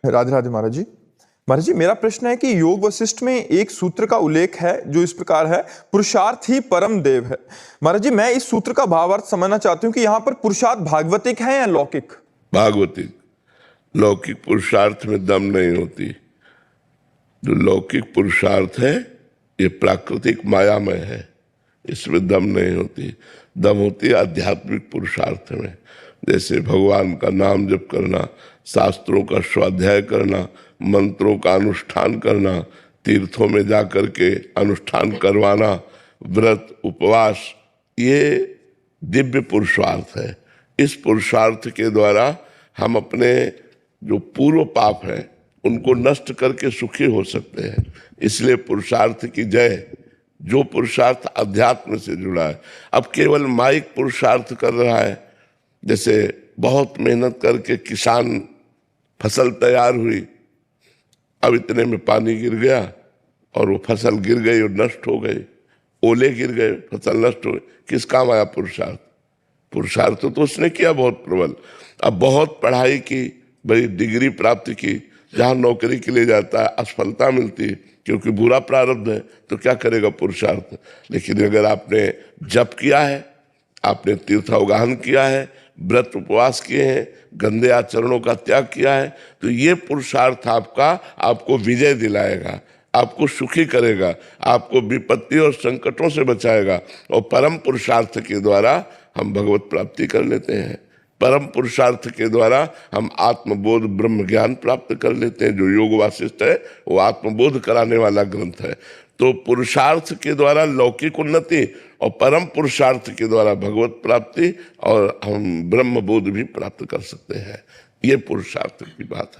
राधे राधे महाराज जी। महाराज जी, मेरा प्रश्न है कि योग वशिष्ठ में एक सूत्र का उल्लेख है जो इस प्रकार है, पुरुषार्थ ही परम देव है। महाराज जी, मैं इस सूत्र का भावार्थ समझना चाहती हूँ कि यहाँ पर पुरुषार्थ भागवतिक है या लौकिक? भागवतिक। लौकिक पुरुषार्थ में दम नहीं होती। जो लौकिक पुरुषार्थ है ये प्राकृतिक मायामय है, इसमें दम नहीं होती। दम होती है आध्यात्मिक पुरुषार्थ में, जैसे भगवान का नाम जप करना, शास्त्रों का स्वाध्याय करना, मंत्रों का अनुष्ठान करना, तीर्थों में जा कर के अनुष्ठान करवाना, व्रत उपवास, ये दिव्य पुरुषार्थ है। इस पुरुषार्थ के द्वारा हम अपने जो पूर्व पाप हैं उनको नष्ट करके सुखी हो सकते हैं। इसलिए पुरुषार्थ की जय। जो पुरुषार्थ अध्यात्म से जुड़ा है, अब केवल माइक पुरुषार्थ कर रहा है, जैसे बहुत मेहनत करके किसान फसल तैयार हुई, अब इतने में पानी गिर गया और वो फसल गिर गई और नष्ट हो गई, ओले गिर गए, फसल नष्ट हो गई। किस काम आया पुरुषार्थ? पुरुषार्थ तो उसने किया बहुत प्रबल। अब बहुत पढ़ाई की, बड़ी डिग्री प्राप्त की, जहाँ नौकरी के लिए जाता है असफलता मिलती है क्योंकि बुरा प्रारब्ध है, तो क्या करेगा पुरुषार्थ? लेकिन अगर आपने जप किया है, आपने तीर्थावगाहन किया है, व्रत उपवास किए हैं, गंदे आचरणों का त्याग किया है, तो ये पुरुषार्थ आपको विजय दिलाएगा, आपको सुखी करेगा, आपको विपत्ति और संकटों से बचाएगा। और परम पुरुषार्थ के द्वारा हम भगवत प्राप्ति कर लेते हैं। परम पुरुषार्थ के द्वारा हम आत्मबोध ब्रह्म ज्ञान प्राप्त कर लेते हैं। जो योग वासिष्ठ है वो आत्मबोध कराने वाला ग्रंथ है। तो पुरुषार्थ के द्वारा लौकिक उन्नति और परम पुरुषार्थ के द्वारा भगवत प्राप्ति और हम ब्रह्म बोध भी प्राप्त कर सकते हैं। ये पुरुषार्थ की बात है।